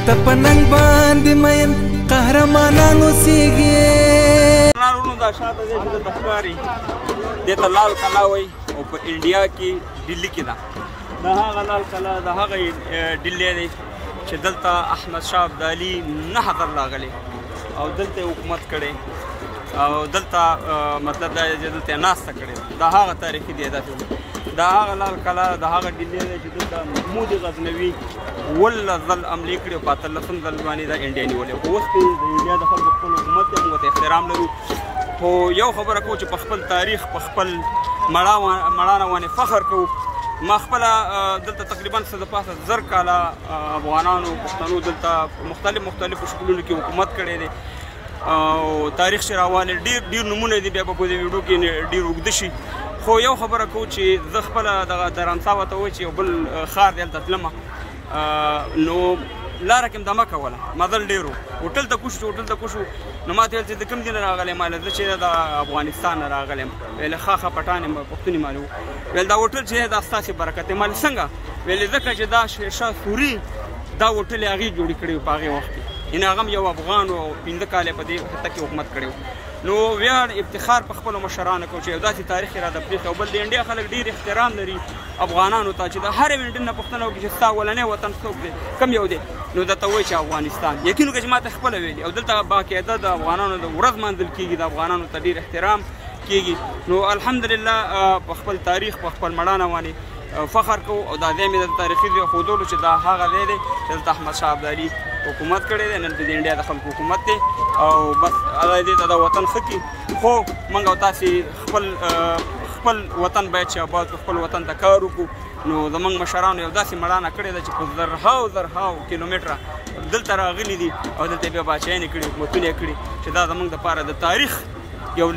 دلته پننګ باندې مین قهرمانان اوسېږي. نارونو دا شاته دی چې دلته ښکاري دې ته لال قلعه وایي او په انډیا کې ډیلي کې ده. دا هغه لال قلعه د هغه ډیلي دی چې دلته احمد شاه ابدالي 9 ځل راغلی او دلته حکومت کړی او دلته مطلب دا چې دلته ناسته کړې. دا هغه تاریخي دی. دا هغه لال قلعه د هغه ډیلي دی چې دلته محمود غزنوي 18 ځل حملې کړې او په 18 ځل باندې دا انډیا نیولې. خو اوس کې د انډیا د خلکو خپل حکومت دی، موږ ته احترام لرو. خو یو خبره کوو چې په خپل تاریخ په خپل مړانه باندې فخر کوو. ما خپله دلته تقریبا څه د پاسه 1000 کاله افغانانو پښتنو دلته مختلفو شکلونو کې حکومت کړی دی او تاریخ چې راوالی ډېر نومونه دي، بیا به په دې ویډیو کې ډېر اوږده شي. خو یو خبره کوو چې زه خپله دغه درانسا ورته وایي چې یو بل ښار دی هلته تلمه نو لاره کې دمه کوله مزل ډېر و. هوټل ته کوشو نو ما ته ویل چې د کوم دین راغلی یم؟ زه چې د افغانستان نه راغلی یم. ویل ښه پټان یم پښتون یم. ویل دا هوټل چې دا ستاسې برکت دی. ما ویل څنګه؟ ویل ځکه چې دا شیرشاه سوري دا هوټل یې هغې جوړې کړی په هغې وخت کې، یعنې هغه هم یو افغان و او 15 کاله په دې خطه کې حکومت کړی و. نو ویاړ افتخار په خپلو مشرانو کوو چې یو داسې تاریخ یې راته پرېښی. او بل د انډیا خلک ډېر احترام لري افغانانو ته چې د هر یو انډین نه پوښتنه وکړي چې ستا اولنی وطن څوک دی، کوم یو دی؟ نو درته وایي چې افغانستان. یقین وکړه چې ما ته خپله ویلي او دلته باقاعده د افغانانو د ورځ مانځل کېږي، د افغانانو ته ډېر احترام کېږي. نو الحمدلله په خپل تاریخ په خپل مړانه باندې فخر کوو او دا ځای مې د تاریخي ځای ښودلو چې دا هغه ځای دی چې دلته احمد شاه ابدالي حکومت کړی دی. نن د انډیا د خلکو حکومت دی او بس دې ته د وطن ښه کړي. خو موږ او تاسې خپل وطن باید چې آباد کړو، خپل وطن ته کار وکړو. نو زموږ مشرانو یو داسې مړانه کړې ده چې په زرهاو کیلومتره دلته راغلي دي او دلته بیا باچایانې کړي، حکومتونه یې کړي چې دا زموږ دپاره د تاریخ یو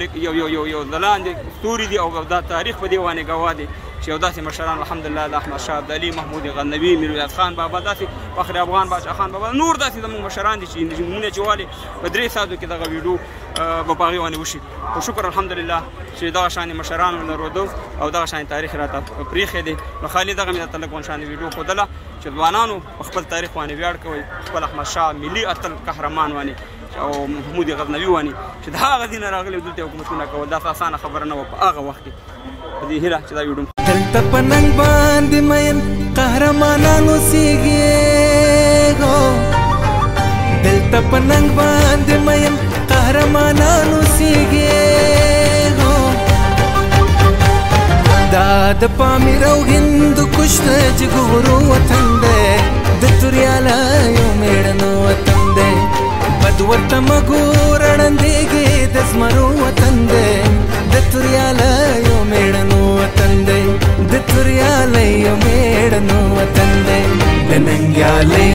ځلاندې ستوري دي او دا تاریخ په دې باندې ګواه دی چې یو داسې مشران الحمدلله د احمد شاه ابدالي، محمود غزنوي، میرویس خان بابا، داسې فخر افغان باچا خان بابا، نور داسې زموږ مشران دي چې نومونه چې والي په 3 ساعتو کې دغه ویډیو به په هغې باندې وشي. خو شکر الحمدلله چې دغه شانې مشرانو لرودو او دغه شانې تاریخ راته پرېښی دی. نو خالي دغه مې درته لږ ون شانې ویډیو ښودله چې ځوانانو په خپل تاریخ باندې ویاړ کوئ، خپل احمد شاه ملي اتل قهرمان باندې او محمود غزنوي وانی چې د هغه دین راغلی دلته حکومتونه کول. دا اسانه خبره نه وه په هغه وخت کې. په دې هیله چې دا ویډیو دلته پننګ باندې مین قهرمانان اوسېږي. دلته پننګ باندې مین قهرمانان اوسېږي. دا د پامیر او هندوکش د جګورو وطن دی، د توریالیو مېړنو وطن دی. بد ورته مه ګورړندېږي د زمرو وطن دی، د توریالیو مېړنو وطن دی، د توریالیو مېړنو وطن دی، د ننګیالۍ